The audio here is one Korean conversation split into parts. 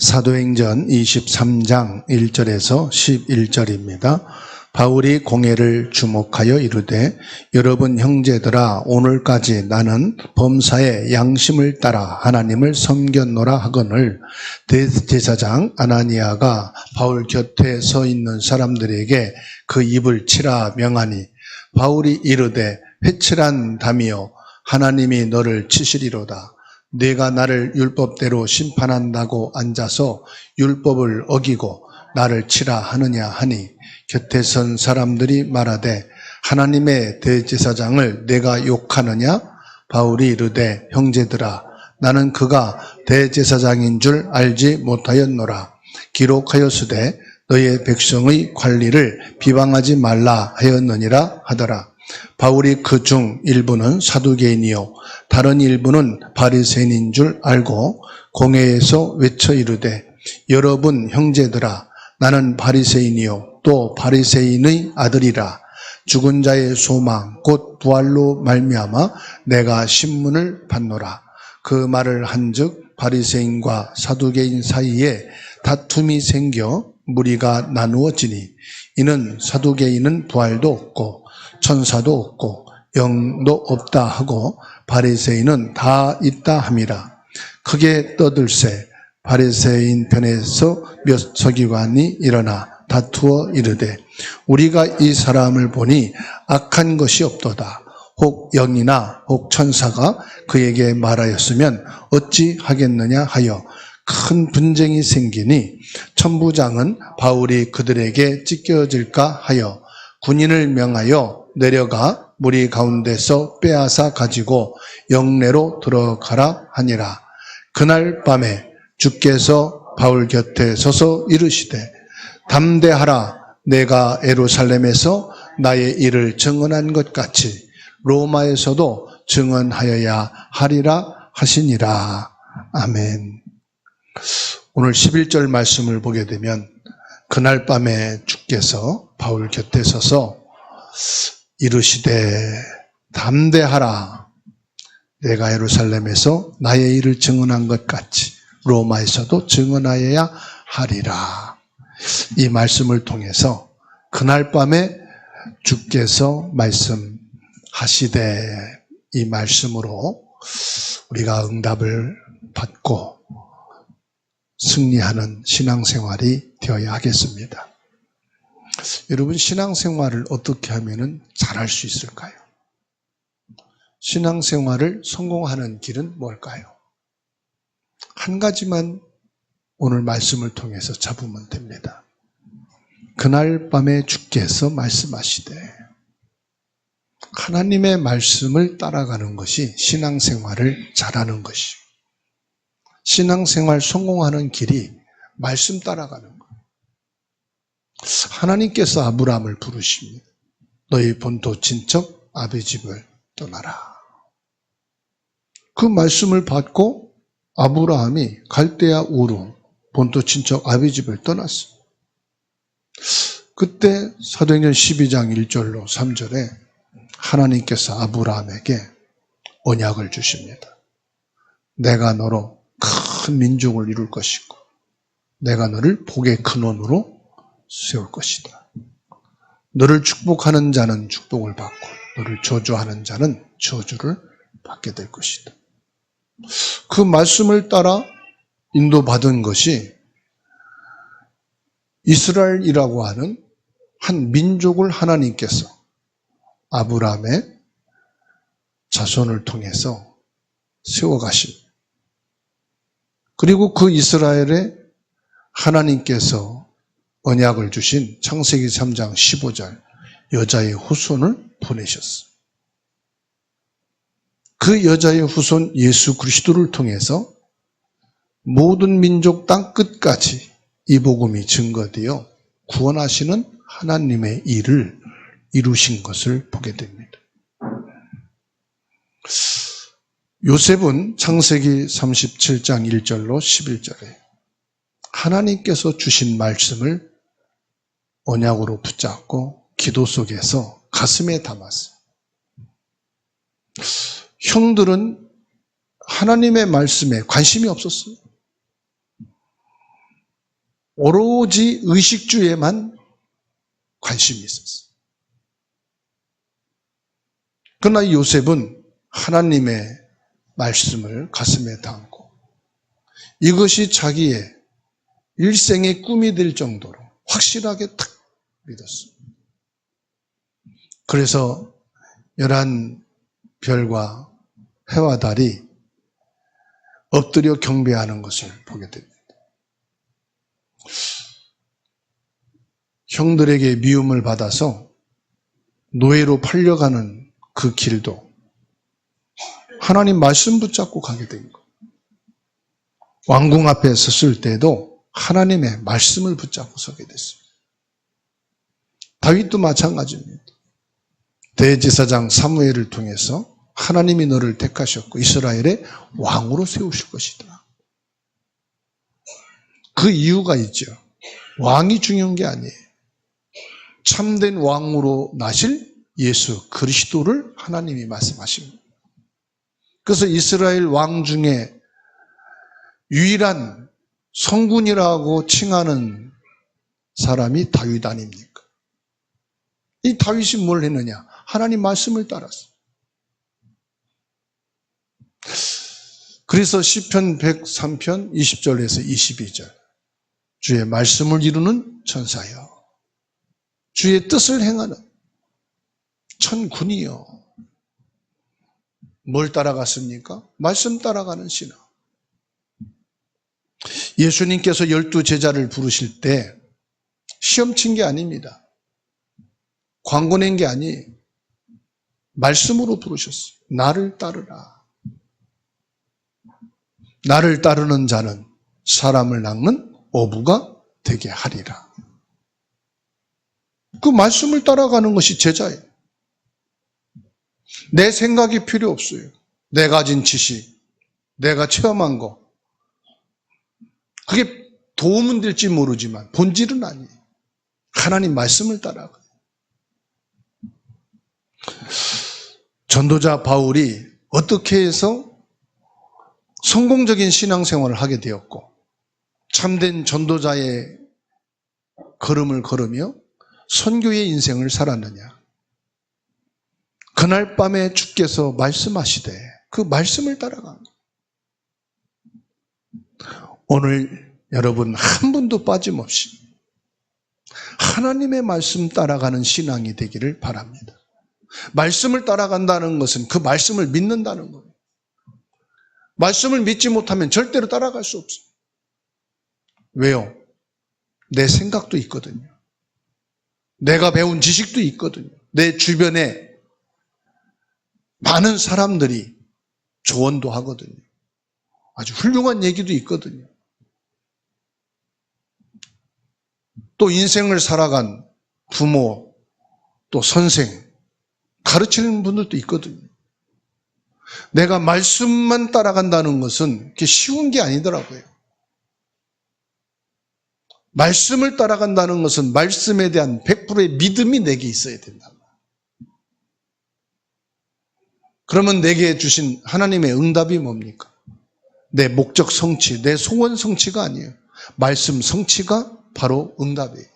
사도행전 23장 1절에서 11절입니다. 바울이 공회를 주목하여 이르되 여러분 형제들아 오늘까지 나는 범사의 양심을 따라 하나님을 섬겼노라 하거늘 대제사장 아나니아가 바울 곁에 서 있는 사람들에게 그 입을 치라 명하니 바울이 이르되 회칠한 담이여 하나님이 너를 치시리로다. 네가 나를 율법대로 심판한다고 앉아서 율법을 어기고 나를 치라 하느냐 하니 곁에 선 사람들이 말하되 하나님의 대제사장을 내가 욕하느냐? 바울이 이르되 형제들아 나는 그가 대제사장인 줄 알지 못하였노라. 기록하였으되 너의 백성의 관리를 비방하지 말라 하였느니라 하더라. 바울이 그 중 일부는 사두개인이요 다른 일부는 바리새인인 줄 알고 공회에서 외쳐 이르되 여러분 형제들아 나는 바리새인이요 또 바리새인의 아들이라. 죽은 자의 소망 곧 부활로 말미암아 내가 신문을 받노라. 그 말을 한즉 바리새인과 사두개인 사이에 다툼이 생겨 무리가 나누어지니 이는 사두개인은 부활도 없고 천사도 없고 영도 없다 하고 바리새인은 다 있다 함이라. 크게 떠들세 바리새인 편에서 몇 서기관이 일어나 다투어 이르되 우리가 이 사람을 보니 악한 것이 없도다. 혹 영이나 혹 천사가 그에게 말하였으면 어찌 하겠느냐 하여 큰 분쟁이 생기니 천부장은 바울이 그들에게 찢겨질까 하여 군인을 명하여 내려가 무리 가운데서 빼앗아 가지고 영내로 들어가라 하니라. 그날 밤에 주께서 바울 곁에 서서 이르시되 담대하라. 내가 예루살렘에서 나의 일을 증언한 것 같이 로마에서도 증언하여야 하리라 하시니라. 아멘. 오늘 11절 말씀을 보게 되면 그날 밤에 주께서 바울 곁에 서서 이르시되 담대하라. 내가 예루살렘에서 나의 일을 증언한 것 같이 로마에서도 증언하여야 하리라. 이 말씀을 통해서 그날 밤에 주께서 말씀하시되 이 말씀으로 우리가 응답을 받고 승리하는 신앙생활이 되어야 하겠습니다. 여러분 신앙생활을 어떻게 하면 잘할 수 있을까요? 신앙생활을 성공하는 길은 뭘까요? 한 가지만 오늘 말씀을 통해서 잡으면 됩니다. 그날 밤에 주께서 말씀하시되 하나님의 말씀을 따라가는 것이 신앙생활을 잘하는 것이고 신앙생활 성공하는 길이 말씀 따라가는 거예요. 하나님께서 아브라함을 부르십니다. 너희 본토 친척 아비 집을 떠나라. 그 말씀을 받고 아브라함이 갈대아 우르 본토 친척 아비 집을 떠났어요. 그때 사도행전 12장 1절로 3절에 하나님께서 아브라함에게 언약을 주십니다. 내가 너로 큰 민족을 이룰 것이고 내가 너를 복의 근원으로 세울 것이다. 너를 축복하는 자는 축복을 받고 너를 저주하는 자는 저주를 받게 될 것이다. 그 말씀을 따라 인도받은 것이 이스라엘이라고 하는 한 민족을 하나님께서 아브라함의 자손을 통해서 세워가십니다. 그리고 그 이스라엘에 하나님께서 언약을 주신 창세기 3장 15절 여자의 후손을 보내셨어요. 그 여자의 후손 예수 그리스도를 통해서 모든 민족 땅 끝까지 이 복음이 증거되어 구원하시는 하나님의 일을 이루신 것을 보게 됩니다. 요셉은 창세기 37장 1절로 11절에 하나님께서 주신 말씀을 언약으로 붙잡고 기도 속에서 가슴에 담았어요. 형들은 하나님의 말씀에 관심이 없었어요. 오로지 의식주에만 관심이 있었어요. 그러나 요셉은 하나님의 말씀을 가슴에 담고 이것이 자기의 일생의 꿈이 될 정도로 확실하게 탁 믿었어요. 그래서 11별과 해와 달이 엎드려 경배하는 것을 보게 됩니다. 형들에게 미움을 받아서 노예로 팔려가는 그 길도 하나님 말씀 붙잡고 가게 된 거예요. 왕궁 앞에 섰을 때도 하나님의 말씀을 붙잡고 서게 됐습니다. 다윗도 마찬가지입니다. 대제사장 사무엘을 통해서 하나님이 너를 택하셨고 이스라엘의 왕으로 세우실 것이다. 그 이유가 있죠. 왕이 중요한 게 아니에요. 참된 왕으로 나실 예수 그리스도를 하나님이 말씀하십니다. 그래서 이스라엘 왕 중에 유일한 성군이라고 칭하는 사람이 다윗 아닙니까? 이 다윗이 뭘 했느냐? 하나님 말씀을 따랐어요. 그래서 시편 103편 20절에서 22절 주의 말씀을 이루는 천사여 주의 뜻을 행하는 천군이여. 뭘 따라갔습니까? 말씀 따라가는 신앙. 예수님께서 12제자를 부르실 때 시험 친 게 아닙니다. 광고 낸 게 아니에요. 말씀으로 부르셨어요. 나를 따르라. 나를 따르는 자는 사람을 낚는 어부가 되게 하리라. 그 말씀을 따라가는 것이 제자예요. 내 생각이 필요 없어요. 내가 가진 지식, 내가 체험한 거. 그게 도움은 될지 모르지만 본질은 아니에요. 하나님 말씀을 따라가요. 전도자 바울이 어떻게 해서 성공적인 신앙생활을 하게 되었고 참된 전도자의 걸음을 걸으며 선교의 인생을 살았느냐. 그날 밤에 주께서 말씀하시되 그 말씀을 따라간 거예요. 오늘 여러분 한 분도 빠짐없이 하나님의 말씀 따라가는 신앙이 되기를 바랍니다. 말씀을 따라간다는 것은 그 말씀을 믿는다는 거예요. 말씀을 믿지 못하면 절대로 따라갈 수 없어요. 왜요? 내 생각도 있거든요. 내가 배운 지식도 있거든요. 내 주변에 많은 사람들이 조언도 하거든요. 아주 훌륭한 얘기도 있거든요. 또 인생을 살아간 부모, 또 선생, 가르치는 분들도 있거든요. 내가 말씀만 따라간다는 것은 그렇게 쉬운 게 아니더라고요. 말씀을 따라간다는 것은 말씀에 대한 100%의 믿음이 내게 있어야 된다. 그러면 내게 주신 하나님의 응답이 뭡니까? 내 목적 성취, 내 소원 성취가 아니에요. 말씀 성취가 바로 응답이에요.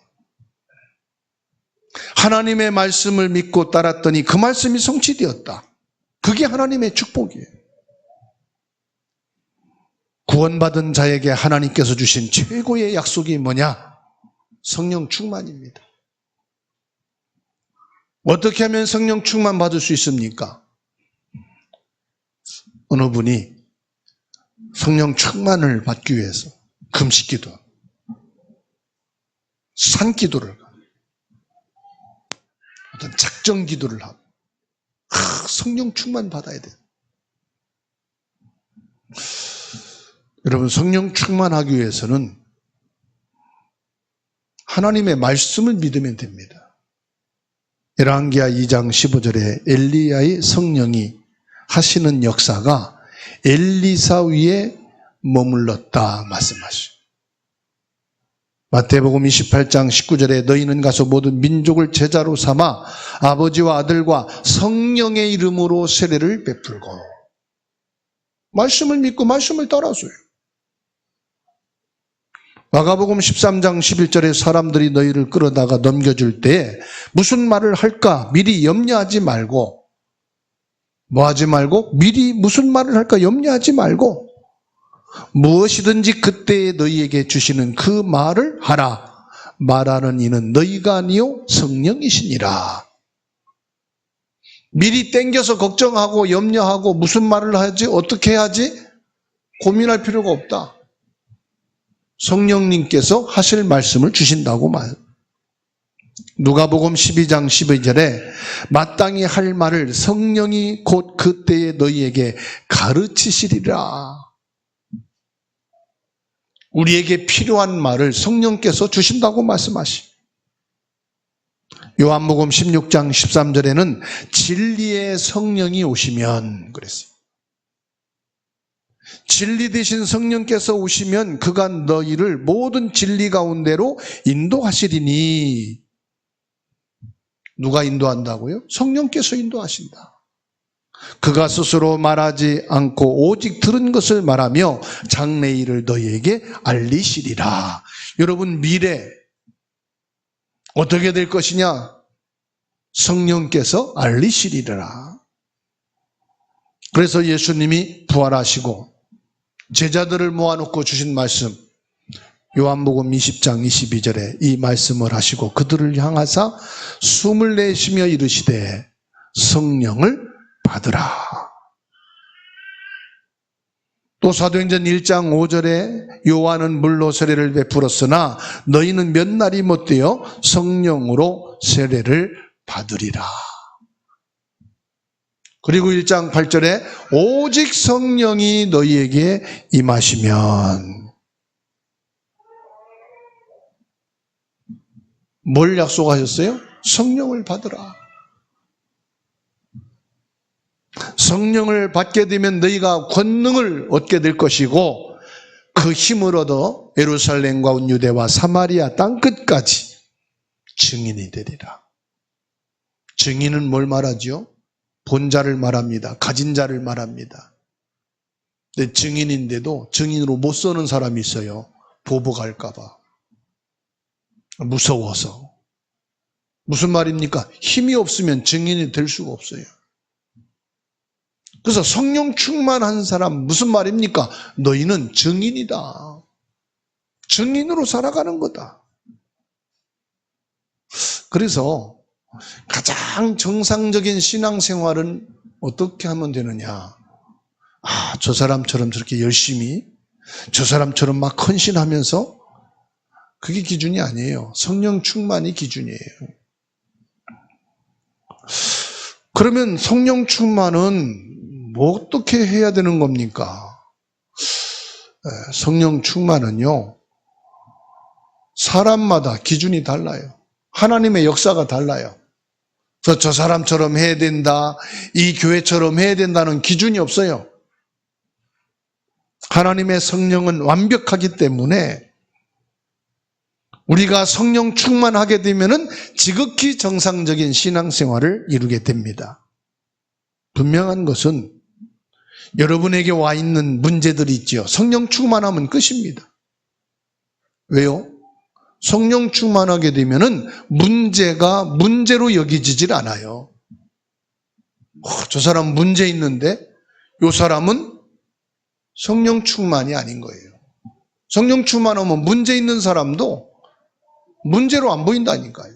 하나님의 말씀을 믿고 따랐더니 그 말씀이 성취되었다. 그게 하나님의 축복이에요. 구원받은 자에게 하나님께서 주신 최고의 약속이 뭐냐? 성령 충만입니다. 어떻게 하면 성령 충만 받을 수 있습니까? 어느 분이 성령 충만을 받기 위해서 금식기도, 산기도를 하고 어떤 작정기도를 하고 성령 충만 받아야 돼요. 여러분 성령 충만하기 위해서는 하나님의 말씀을 믿으면 됩니다. 열왕기하 2장 15절에 엘리야의 성령이 하시는 역사가 엘리사 위에 머물렀다 말씀하시죠. 마태복음 28장 19절에 너희는 가서 모든 민족을 제자로 삼아 아버지와 아들과 성령의 이름으로 세례를 베풀고 말씀을 믿고 말씀을 따라서요. 마가복음 13장 11절에 사람들이 너희를 끌어다가 넘겨줄 때 무슨 말을 할까 미리 염려하지 말고, 뭐 하지 말고? 미리 무슨 말을 할까 염려하지 말고 무엇이든지 그때에 너희에게 주시는 그 말을 하라. 말하는 이는 너희가 아니요 성령이시니라. 미리 땡겨서 걱정하고 염려하고 무슨 말을 하지? 어떻게 해야지? 고민할 필요가 없다. 성령님께서 하실 말씀을 주신다고 말. 누가복음 12장 12절에 마땅히 할 말을 성령이 곧 그때에 너희에게 가르치시리라. 우리에게 필요한 말을 성령께서 주신다고 말씀하시. 요한복음 16장 13절에는 진리의 성령이 오시면 그랬어요. 진리 되신 성령께서 오시면 그가 너희를 모든 진리 가운데로 인도하시리니. 누가 인도한다고요? 성령께서 인도하신다. 그가 스스로 말하지 않고 오직 들은 것을 말하며 장래일을 너희에게 알리시리라. 여러분, 미래 어떻게 될 것이냐? 성령께서 알리시리라. 그래서 예수님이 부활하시고 제자들을 모아놓고 주신 말씀, 요한복음 20장 22절에 이 말씀을 하시고 그들을 향하사 숨을 내쉬며 이르시되 성령을 받으라. 또 사도행전 1장 5절에 요한은 물로 세례를 베풀었으나 너희는 몇 날이 못되어 성령으로 세례를 받으리라. 그리고 1장 8절에 오직 성령이 너희에게 임하시면, 뭘 약속하셨어요? 성령을 받으라. 성령을 받게 되면 너희가 권능을 얻게 될 것이고 그 힘을 얻어 예루살렘과 온 유대와 사마리아 땅끝까지 증인이 되리라. 증인은 뭘 말하죠? 본자를 말합니다. 가진 자를 말합니다. 근데 증인인데도 증인으로 못 서는 사람이 있어요. 보복할까 봐. 무서워서. 무슨 말입니까? 힘이 없으면 증인이 될 수가 없어요. 그래서 성령 충만한 사람, 무슨 말입니까? 너희는 증인이다. 증인으로 살아가는 거다. 그래서 가장 정상적인 신앙생활은 어떻게 하면 되느냐? 저 사람처럼 저렇게 열심히, 저 사람처럼 막 헌신하면서, 그게 기준이 아니에요. 성령 충만이 기준이에요. 그러면 성령 충만은 뭐 어떻게 해야 되는 겁니까? 성령 충만은요, 사람마다 기준이 달라요. 하나님의 역사가 달라요. 그래서 저 사람처럼 해야 된다, 이 교회처럼 해야 된다는 기준이 없어요. 하나님의 성령은 완벽하기 때문에 우리가 성령 충만하게 되면은 지극히 정상적인 신앙생활을 이루게 됩니다. 분명한 것은 여러분에게 와 있는 문제들이 있죠. 성령 충만하면 끝입니다. 왜요? 성령 충만하게 되면은 문제가 문제로 여기지질 않아요. 저 사람 문제 있는데 이 사람은 성령 충만이 아닌 거예요. 성령 충만하면 문제 있는 사람도 문제로 안 보인다니까요.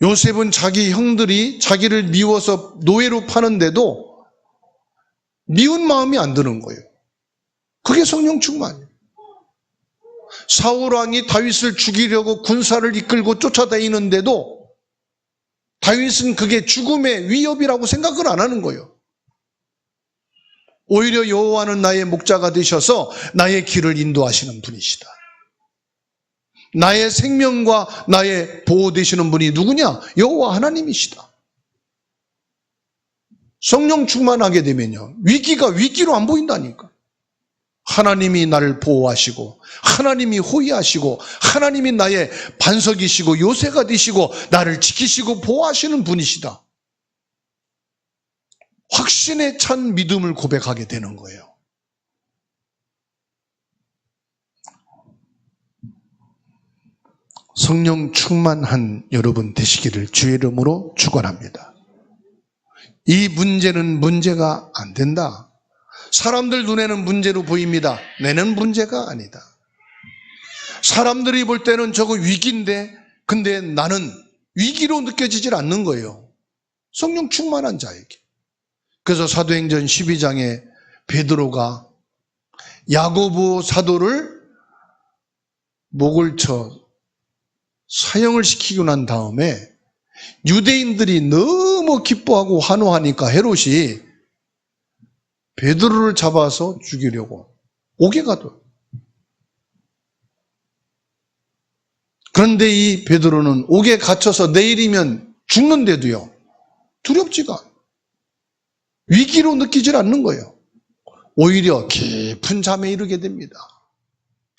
요셉은 자기 형들이 자기를 미워서 노예로 파는데도 미운 마음이 안 드는 거예요. 그게 성령 충만이에요. 사울 왕이 다윗을 죽이려고 군사를 이끌고 쫓아다니는데도 다윗은 그게 죽음의 위협이라고 생각을 안 하는 거예요. 오히려 여호와는 나의 목자가 되셔서 나의 길을 인도하시는 분이시다. 나의 생명과 나의 보호 되시는 분이 누구냐? 여호와 하나님이시다. 성령 충만하게 되면요, 위기가 위기로 안 보인다니까. 하나님이 나를 보호하시고 하나님이 호위하시고 하나님이 나의 반석이시고 요새가 되시고 나를 지키시고 보호하시는 분이시다. 확신에 찬 믿음을 고백하게 되는 거예요. 성령 충만한 여러분 되시기를 주의 이름으로 축원합니다. 이 문제는 문제가 안 된다. 사람들 눈에는 문제로 보입니다. 내는 문제가 아니다. 사람들이 볼 때는 저거 위기인데, 근데 나는 위기로 느껴지질 않는 거예요. 성령 충만한 자에게. 그래서 사도행전 12장에 베드로가 야고보 사도를 목을 쳐 사형을 시키고 난 다음에 유대인들이 너무 기뻐하고 환호하니까 헤롯이 베드로를 잡아서 죽이려고 옥에 가둬. 그런데 이 베드로는 옥에 갇혀서 내일이면 죽는데도요, 두렵지가 않아요. 위기로 느끼질 않는 거예요. 오히려 깊은 잠에 이르게 됩니다.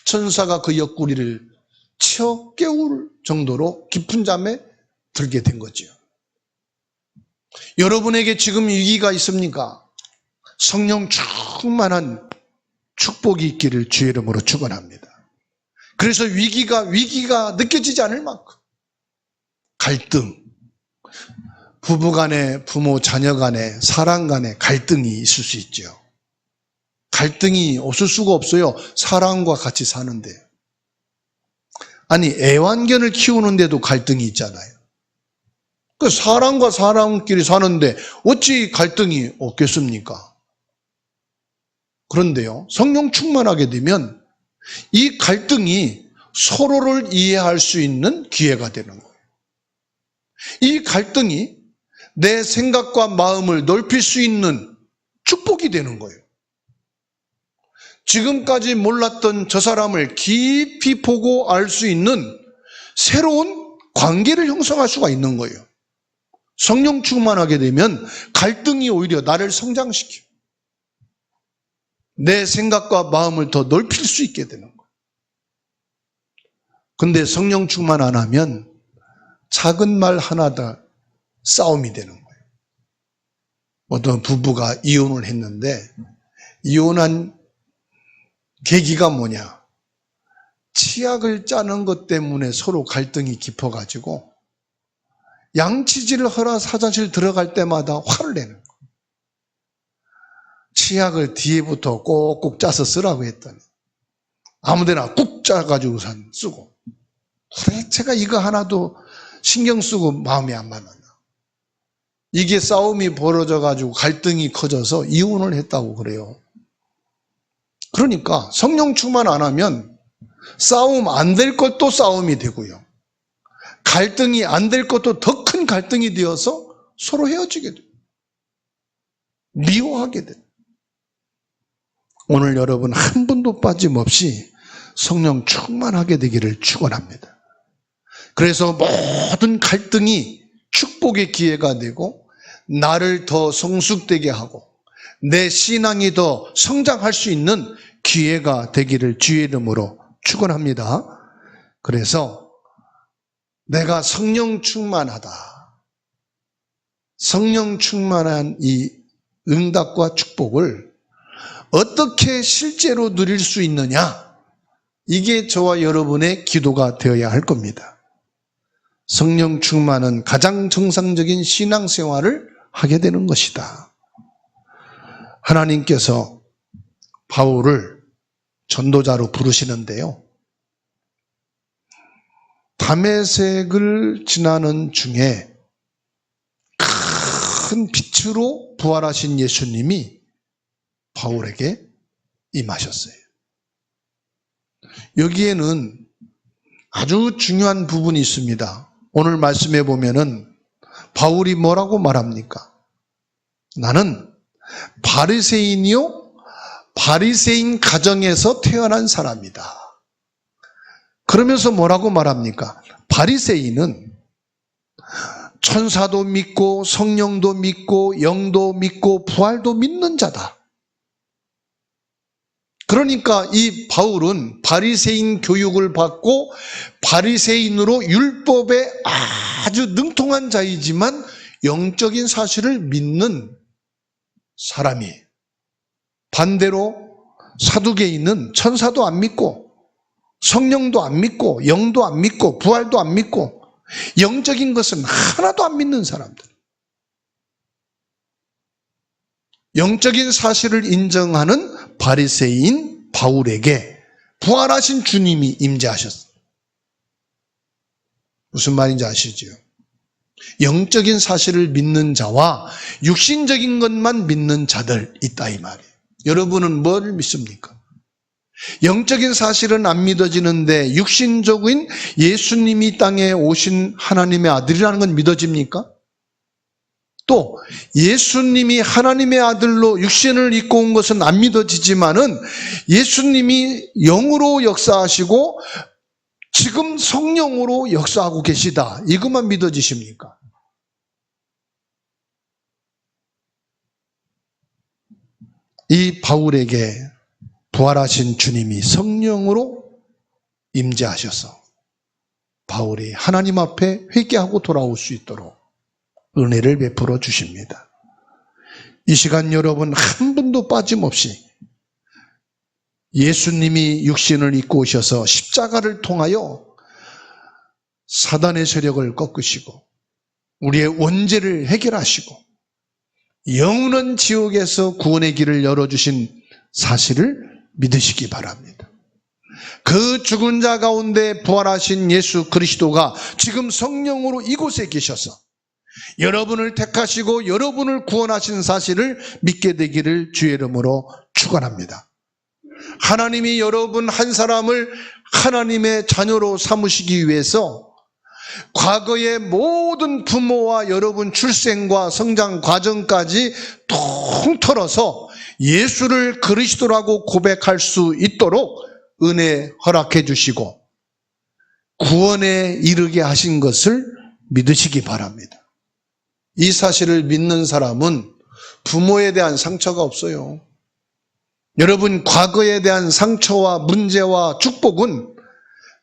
천사가 그 옆구리를 쳐 깨울 정도로 깊은 잠에 들게 된 거죠. 여러분에게 지금 위기가 있습니까? 성령 충만한 축복이 있기를 주의 이름으로 축원합니다. 그래서 위기가 느껴지지 않을 만큼 갈등, 부부 간에, 부모 자녀 간에, 사람 간에 갈등이 있을 수 있죠. 갈등이 없을 수가 없어요. 사람과 같이 사는데. 아니, 애완견을 키우는데도 갈등이 있잖아요. 그 사람과 사람끼리 사는데 어찌 갈등이 없겠습니까? 그런데요, 성령 충만하게 되면 이 갈등이 서로를 이해할 수 있는 기회가 되는 거예요. 이 갈등이 내 생각과 마음을 넓힐 수 있는 축복이 되는 거예요. 지금까지 몰랐던 저 사람을 깊이 보고 알 수 있는 새로운 관계를 형성할 수가 있는 거예요. 성령 충만하게 되면 갈등이 오히려 나를 성장시켜요. 내 생각과 마음을 더 넓힐 수 있게 되는 거예요. 근데 성령 충만 안 하면 작은 말 하나다 싸움이 되는 거예요. 어떤 부부가 이혼을 했는데 이혼한 계기가 뭐냐? 치약을 짜는 것 때문에 서로 갈등이 깊어가지고 양치질을 하러 화장실 들어갈 때마다 화를 내는 거예요. 치약을 뒤에부터 꼭꼭 짜서 쓰라고 했더니 아무데나 꾹 짜가지고 쓰고, 그래 제가 이거 하나도 신경 쓰고 마음이 안 맞는다. 이게 싸움이 벌어져가지고 갈등이 커져서 이혼을 했다고 그래요. 그러니까 성령 충만 안 하면 싸움 안 될 것도 싸움이 되고요, 갈등이 안 될 것도 더 큰 갈등이 되어서 서로 헤어지게 돼요. 미워하게 돼요. 오늘 여러분 한 분도 빠짐없이 성령 충만하게 되기를 축원합니다. 그래서 모든 갈등이 축복의 기회가 되고 나를 더 성숙되게 하고 내 신앙이 더 성장할 수 있는 기회가 되기를 주의 이름으로 축원합니다. 그래서 내가 성령 충만하다, 성령 충만한 이 응답과 축복을 어떻게 실제로 누릴 수 있느냐, 이게 저와 여러분의 기도가 되어야 할 겁니다. 성령 충만은 가장 정상적인 신앙생활을 하게 되는 것이다. 하나님께서 바울을 전도자로 부르시는데요, 다메섹을 지나는 중에 큰 빛으로 부활하신 예수님이 바울에게 임하셨어요. 여기에는 아주 중요한 부분이 있습니다. 오늘 말씀해 보면은 바울이 뭐라고 말합니까? 나는 바리새인이요, 바리새인 가정에서 태어난 사람이다. 그러면서 뭐라고 말합니까? 바리새인은 천사도 믿고 성령도 믿고 영도 믿고 부활도 믿는 자다. 그러니까 이 바울은 바리새인 교육을 받고 바리새인으로 율법에 아주 능통한 자이지만 영적인 사실을 믿는 사람이, 반대로 사두개인은 천사도 안 믿고 성령도 안 믿고 영도 안 믿고 부활도 안 믿고 영적인 것은 하나도 안 믿는 사람들. 영적인 사실을 인정하는 바리새인 바울에게 부활하신 주님이 임재하셨어요. 무슨 말인지 아시죠? 영적인 사실을 믿는 자와 육신적인 것만 믿는 자들 있다 이 말이에요. 여러분은 뭘 믿습니까? 영적인 사실은 안 믿어지는데 육신적인 예수님이 땅에 오신 하나님의 아들이라는 건 믿어집니까? 또 예수님이 하나님의 아들로 육신을 입고 온 것은 안 믿어지지만은 예수님이 영으로 역사하시고 지금 성령으로 역사하고 계시다. 이것만 믿어지십니까? 이 바울에게 부활하신 주님이 성령으로 임재하셔서 바울이 하나님 앞에 회개하고 돌아올 수 있도록 은혜를 베풀어 주십니다. 이 시간 여러분 한 분도 빠짐없이 예수님이 육신을 입고 오셔서 십자가를 통하여 사단의 세력을 꺾으시고 우리의 원죄를 해결하시고 영원한 지옥에서 구원의 길을 열어주신 사실을 믿으시기 바랍니다. 그 죽은 자 가운데 부활하신 예수 그리스도가 지금 성령으로 이곳에 계셔서 여러분을 택하시고 여러분을 구원하신 사실을 믿게 되기를 주의 이름으로 축원합니다. 하나님이 여러분 한 사람을 하나님의 자녀로 삼으시기 위해서 과거의 모든 부모와 여러분 출생과 성장 과정까지 통틀어서 예수를 그리스도라고 고백할 수 있도록 은혜 허락해 주시고 구원에 이르게 하신 것을 믿으시기 바랍니다. 이 사실을 믿는 사람은 부모에 대한 상처가 없어요. 여러분 과거에 대한 상처와 문제와 축복은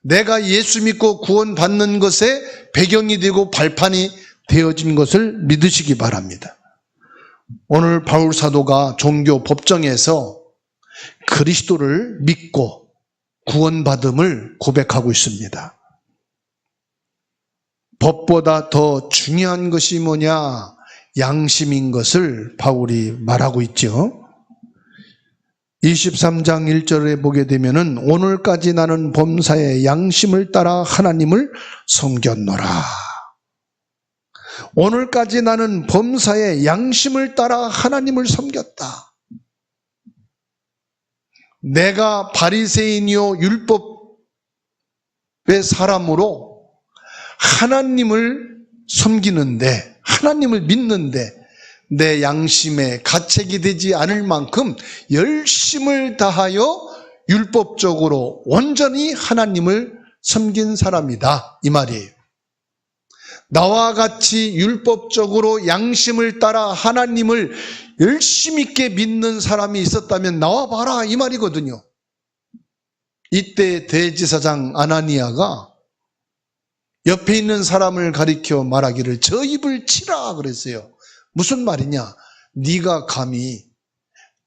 내가 예수 믿고 구원받는 것에 배경이 되고 발판이 되어진 것을 믿으시기 바랍니다. 오늘 바울 사도가 종교 법정에서 그리스도를 믿고 구원받음을 고백하고 있습니다. 법보다 더 중요한 것이 뭐냐? 양심인 것을 바울이 말하고 있죠. 23장 1절에 보게 되면은 오늘까지 나는 범사의 양심을 따라 하나님을 섬겼노라. 오늘까지 나는 범사의 양심을 따라 하나님을 섬겼다. 내가 바리새인이요 율법의 사람으로 하나님을 섬기는데 하나님을 믿는데 내 양심에 가책이 되지 않을 만큼 열심을 다하여 율법적으로 온전히 하나님을 섬긴 사람이다 이 말이에요. 나와 같이 율법적으로 양심을 따라 하나님을 열심히 있게 믿는 사람이 있었다면 나와봐라 이 말이거든요. 이때 대제사장 아나니아가 옆에 있는 사람을 가리켜 말하기를 저 입을 치라 그랬어요. 무슨 말이냐? 네가 감히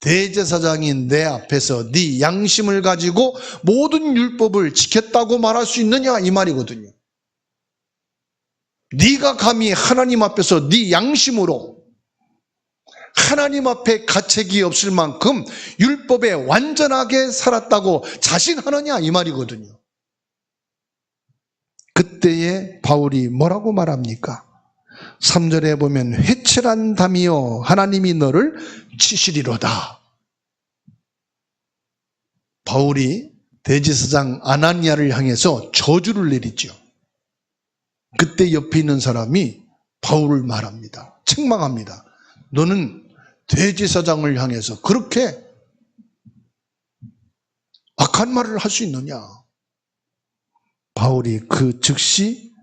대제사장인 내 앞에서 네 양심을 가지고 모든 율법을 지켰다고 말할 수 있느냐 이 말이거든요. 네가 감히 하나님 앞에서 네 양심으로 하나님 앞에 가책이 없을 만큼 율법에 완전하게 살았다고 자신하느냐 이 말이거든요. 그때에 바울이 뭐라고 말합니까? 3절에 보면 회칠한 담이여 하나님이 너를 치시리로다. 바울이 대제사장 아나니아를 향해서 저주를 내리죠. 그때 옆에 있는 사람이 바울을 말합니다. 책망합니다. 너는 대제사장을 향해서 그렇게 악한 말을 할 수 있느냐? 바울이 그 즉시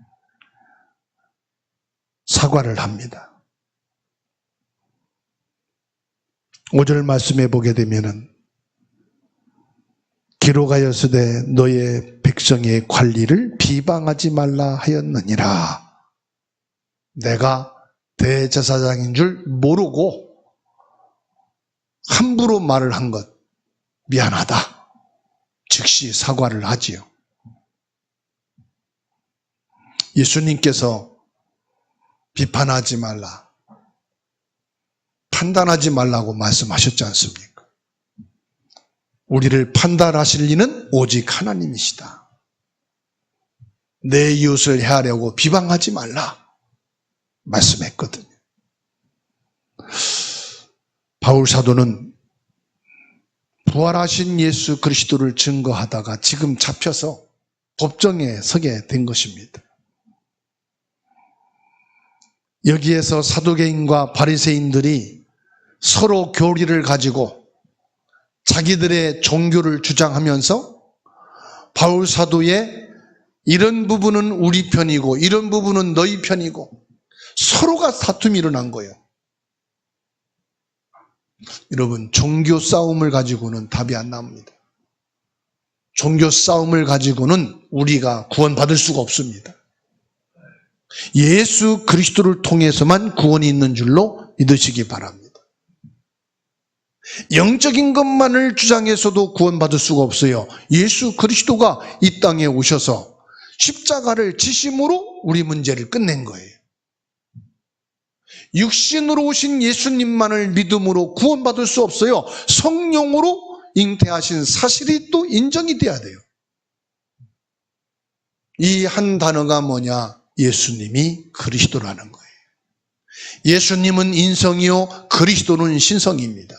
사과를 합니다. 5절 말씀해 보게 되면은 기록하였으되 너의 백성의 관리를 비방하지 말라 하였느니라. 내가 대제사장인 줄 모르고 함부로 말을 한 것 미안하다. 즉시 사과를 하지요. 예수님께서 비판하지 말라, 판단하지 말라고 말씀하셨지 않습니까? 우리를 판단하실 이는 오직 하나님이시다. 내 이웃을 해하려고 비방하지 말라 말씀했거든요. 바울 사도는 부활하신 예수 그리스도를 증거하다가 지금 잡혀서 법정에 서게 된 것입니다. 여기에서 사두개인과 바리새인들이 서로 교리를 가지고 자기들의 종교를 주장하면서 바울 사도의 이런 부분은 우리 편이고 이런 부분은 너희 편이고 서로가 다툼이 일어난 거예요. 여러분, 종교 싸움을 가지고는 답이 안 나옵니다. 종교 싸움을 가지고는 우리가 구원받을 수가 없습니다. 예수 그리스도를 통해서만 구원이 있는 줄로 믿으시기 바랍니다. 영적인 것만을 주장해서도 구원받을 수가 없어요. 예수 그리스도가 이 땅에 오셔서 십자가를 지심으로 우리 문제를 끝낸 거예요. 육신으로 오신 예수님만을 믿음으로 구원받을 수 없어요. 성령으로 잉태하신 사실이 또 인정이 돼야 돼요. 이 한 단어가 뭐냐? 예수님이 그리스도라는 거예요. 예수님은 인성이요, 그리스도는 신성입니다.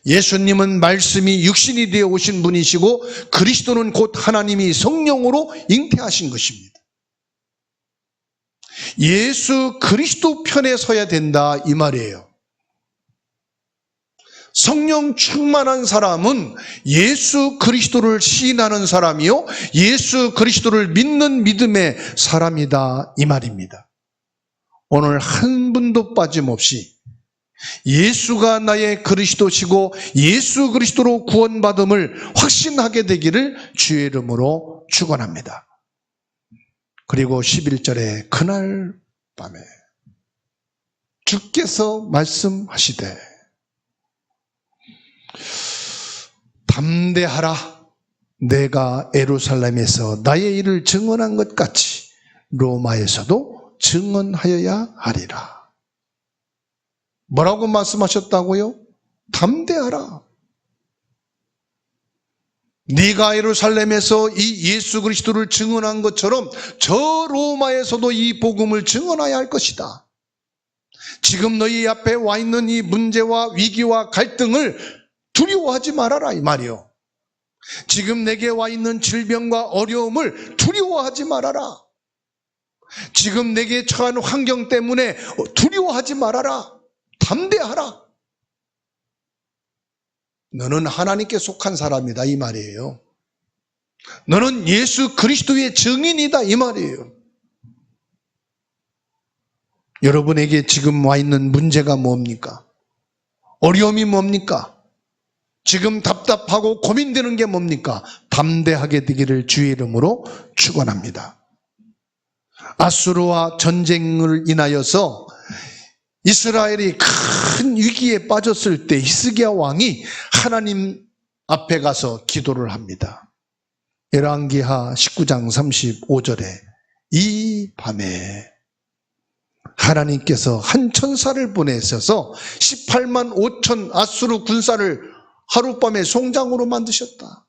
예수님은 말씀이 육신이 되어 오신 분이시고 그리스도는 곧 하나님이 성령으로 잉태하신 것입니다. 예수 그리스도 편에 서야 된다 이 말이에요. 성령 충만한 사람은 예수 그리스도를 시인하는 사람이요, 예수 그리스도를 믿는 믿음의 사람이다 이 말입니다. 오늘 한 분도 빠짐없이 예수가 나의 그리스도시고 예수 그리스도로 구원받음을 확신하게 되기를 주의 이름으로 축원합니다. 그리고 11절에 그날 밤에 주께서 말씀하시되 담대하라, 내가 예루살렘에서 나의 일을 증언한 것 같이 로마에서도 증언하여야 하리라. 뭐라고 말씀하셨다고요? 담대하라. 네가 예루살렘에서 이 예수 그리스도를 증언한 것처럼 저 로마에서도 이 복음을 증언해야 할 것이다. 지금 너희 앞에 와 있는 이 문제와 위기와 갈등을 두려워하지 말아라 이 말이요. 지금 내게 와 있는 질병과 어려움을 두려워하지 말아라. 지금 내게 처한 환경 때문에 두려워하지 말아라. 담대하라. 너는 하나님께 속한 사람이다 이 말이에요. 너는 예수 그리스도의 증인이다 이 말이에요. 여러분에게 지금 와 있는 문제가 뭡니까? 어려움이 뭡니까? 지금 답답하고 고민되는 게 뭡니까? 담대하게 되기를 주의 이름으로 축원합니다. 아수르와 전쟁을 인하여서 이스라엘이 큰 위기에 빠졌을 때 히스기야 왕이 하나님 앞에 가서 기도를 합니다. 열왕기하 19장 35절에 이 밤에 하나님께서 한 천사를 보내셔서 18만 5천 아수르 군사를 하룻밤에 송장으로 만드셨다.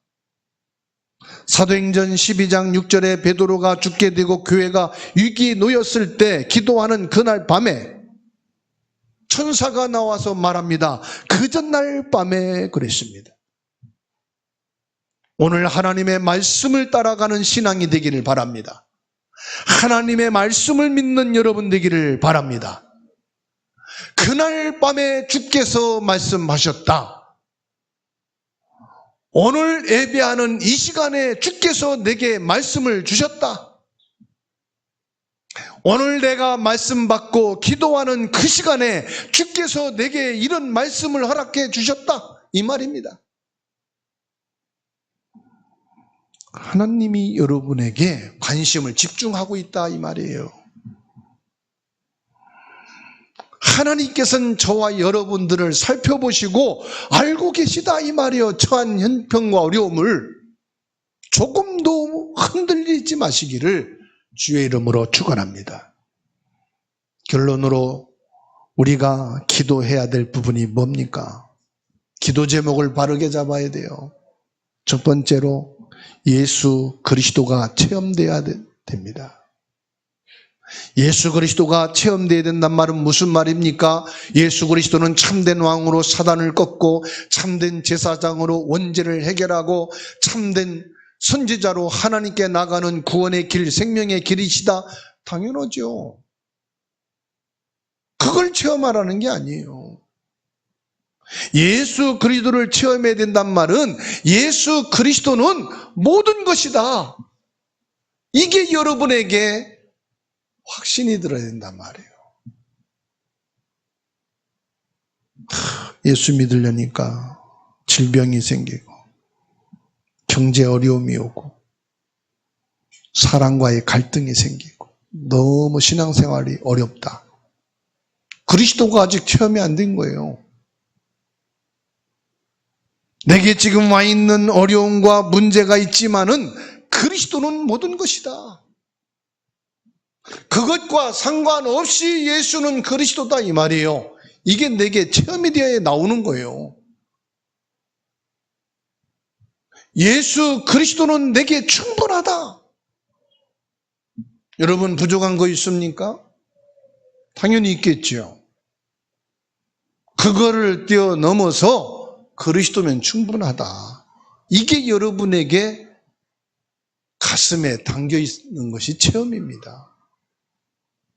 사도행전 12장 6절에 베드로가 죽게 되고 교회가 위기에 놓였을 때 기도하는 그날 밤에 천사가 나와서 말합니다. 그 전날 밤에 그랬습니다. 오늘 하나님의 말씀을 따라가는 신앙이 되기를 바랍니다. 하나님의 말씀을 믿는 여러분 되기를 바랍니다. 그날 밤에 주께서 말씀하셨다. 오늘 예배하는 이 시간에 주께서 내게 말씀을 주셨다. 오늘 내가 말씀 받고 기도하는 그 시간에 주께서 내게 이런 말씀을 허락해 주셨다 이 말입니다. 하나님이 여러분에게 관심을 집중하고 있다 이 말이에요. 하나님께서는 저와 여러분들을 살펴보시고 알고 계시다 이 말이에요. 처한 형편과 어려움을 조금도 흔들리지 마시기를 주의 이름으로 축원합니다. 결론으로 우리가 기도해야 될 부분이 뭡니까? 기도 제목을 바르게 잡아야 돼요. 첫 번째로 예수 그리스도가 체험돼야 됩니다. 예수 그리스도가 체험돼야 된단 말은 무슨 말입니까? 예수 그리스도는 참된 왕으로 사단을 꺾고 참된 제사장으로 원죄를 해결하고 참된 선지자로 하나님께 나가는 구원의 길, 생명의 길이시다. 당연하죠. 그걸 체험하라는 게 아니에요. 예수 그리스도를 체험해야 된단 말은 예수 그리스도는 모든 것이다. 이게 여러분에게 확신이 들어야 된단 말이에요. 예수 믿으려니까 질병이 생기고 경제 어려움이 오고 사랑과의 갈등이 생기고 너무 신앙생활이 어렵다. 그리스도가 아직 체험이 안 된 거예요. 내게 지금 와 있는 어려움과 문제가 있지만은 그리스도는 모든 것이다. 그것과 상관없이 예수는 그리스도다 이 말이에요. 이게 내게 체험이 되어야 나오는 거예요. 예수 그리스도는 내게 충분하다. 여러분 부족한 거 있습니까? 당연히 있겠죠. 그거를 뛰어넘어서 그리스도면 충분하다. 이게 여러분에게 가슴에 담겨 있는 것이 체험입니다.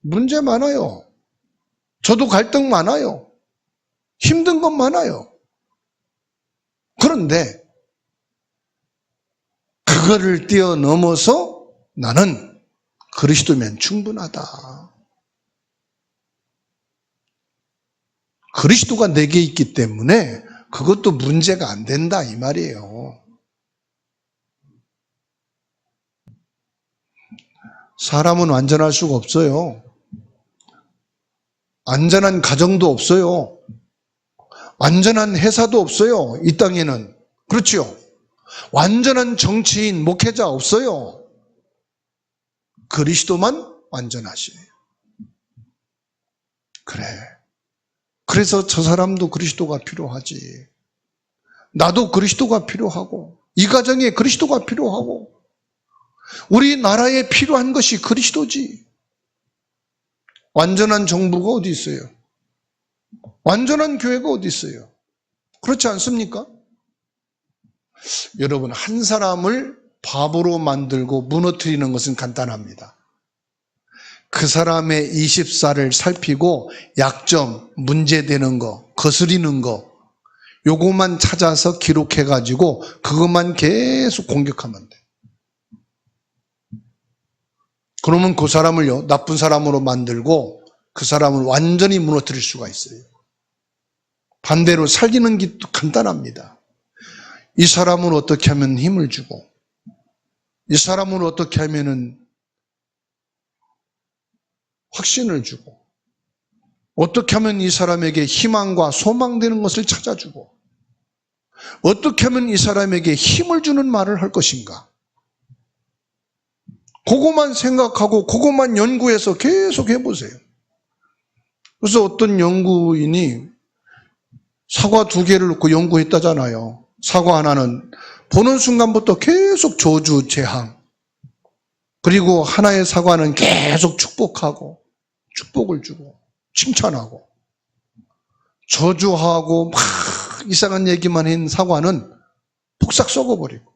문제 많아요. 저도 갈등 많아요. 힘든 건 많아요. 그런데 그거를 뛰어넘어서 나는 그리스도면 충분하다. 그리스도가 내게 있기 때문에 그것도 문제가 안 된다 이 말이에요. 사람은 완전할 수가 없어요. 안전한 가정도 없어요. 완전한 회사도 없어요. 이 땅에는. 그렇죠? 완전한 정치인, 목회자 없어요. 그리스도만 완전하시네요. 그래. 그래서 저 사람도 그리스도가 필요하지. 나도 그리스도가 필요하고 이 가정에 그리스도가 필요하고 우리나라에 필요한 것이 그리스도지. 완전한 정부가 어디 있어요? 완전한 교회가 어디 있어요? 그렇지 않습니까? 여러분, 한 사람을 바보로 만들고 무너뜨리는 것은 간단합니다. 그 사람의 24를 살피고 약점, 문제되는 거, 거스리는 거 요것만 찾아서 기록해가지고 그것만 계속 공격하면 돼. 그러면 그 사람을요 나쁜 사람으로 만들고 그 사람을 완전히 무너뜨릴 수가 있어요. 반대로 살리는 게 간단합니다. 이 사람을 어떻게 하면 힘을 주고 이 사람을 어떻게 하면은 확신을 주고 어떻게 하면 이 사람에게 희망과 소망되는 것을 찾아주고 어떻게 하면 이 사람에게 힘을 주는 말을 할 것인가. 그것만 생각하고 그것만 연구해서 계속 해보세요. 그래서 어떤 연구인이 사과 2개를 놓고 연구했다잖아요. 사과 하나는 보는 순간부터 계속 저주, 재앙. 그리고 하나의 사과는 계속 축복하고 축복을 주고 칭찬하고 저주하고 막 이상한 얘기만 한 사과는 폭삭 썩어버리고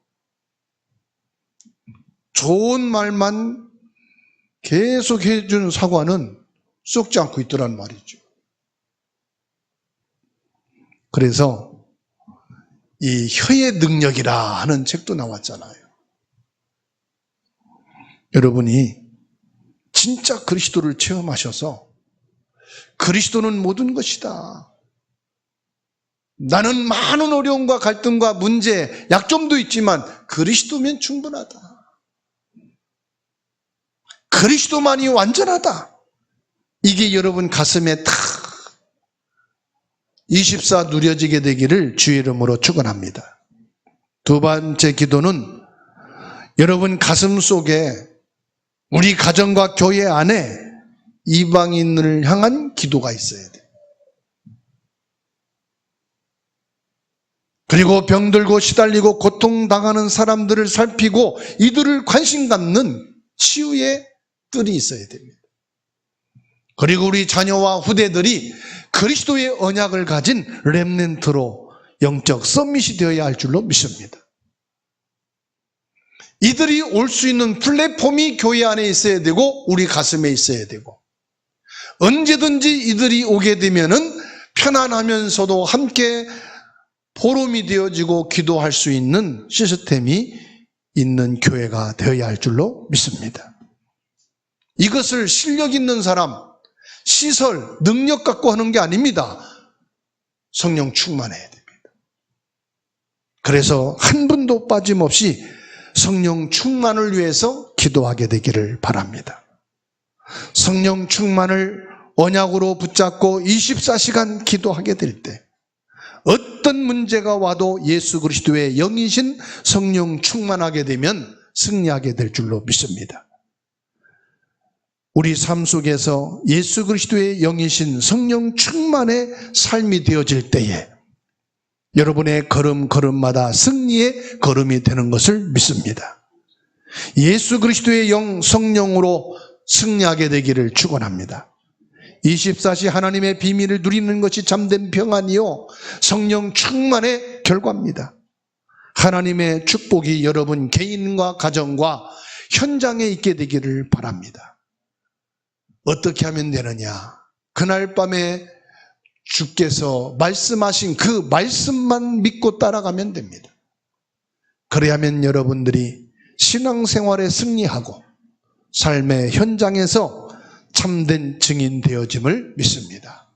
좋은 말만 계속 해주는 사과는 썩지 않고 있더란 말이죠. 그래서 이 혀의 능력이라 하는 책도 나왔잖아요. 여러분이 진짜 그리스도를 체험하셔서 그리스도는 모든 것이다. 나는 많은 어려움과 갈등과 문제, 약점도 있지만 그리스도면 충분하다. 그리스도만이 완전하다. 이게 여러분 가슴에 탁 24 누려지게 되기를 주의 이름으로 축원합니다. 두 번째 기도는 여러분 가슴 속에 우리 가정과 교회 안에 이방인을 향한 기도가 있어야 돼요. 그리고 병들고 시달리고 고통당하는 사람들을 살피고 이들을 관심 갖는 치유의 뜰이 있어야 됩니다. 그리고 우리 자녀와 후대들이 그리스도의 언약을 가진 렘넌트로 영적 서밋이 되어야 할 줄로 믿습니다. 이들이 올 수 있는 플랫폼이 교회 안에 있어야 되고 우리 가슴에 있어야 되고, 언제든지 이들이 오게 되면은 편안하면서도 함께 포럼이 되어지고 기도할 수 있는 시스템이 있는 교회가 되어야 할 줄로 믿습니다. 이것을 실력 있는 사람, 시설, 능력 갖고 하는 게 아닙니다. 성령 충만해야 됩니다. 그래서 한 분도 빠짐없이 성령 충만을 위해서 기도하게 되기를 바랍니다. 성령 충만을 언약으로 붙잡고 24시간 기도하게 될 때 어떤 문제가 와도 예수 그리스도의 영이신 성령 충만하게 되면 승리하게 될 줄로 믿습니다. 우리 삶 속에서 예수 그리스도의 영이신 성령 충만의 삶이 되어질 때에 여러분의 걸음걸음마다 승리의 걸음이 되는 것을 믿습니다. 예수 그리스도의 영 성령으로 승리하게 되기를 축원합니다. 24시 하나님의 비밀을 누리는 것이 참된 평안이요 성령 충만의 결과입니다. 하나님의 축복이 여러분 개인과 가정과 현장에 있게 되기를 바랍니다. 어떻게 하면 되느냐? 그날 밤에 주께서 말씀하신 그 말씀만 믿고 따라가면 됩니다. 그래야만 여러분들이 신앙생활에 승리하고 삶의 현장에서 참된 증인 되어짐을 믿습니다.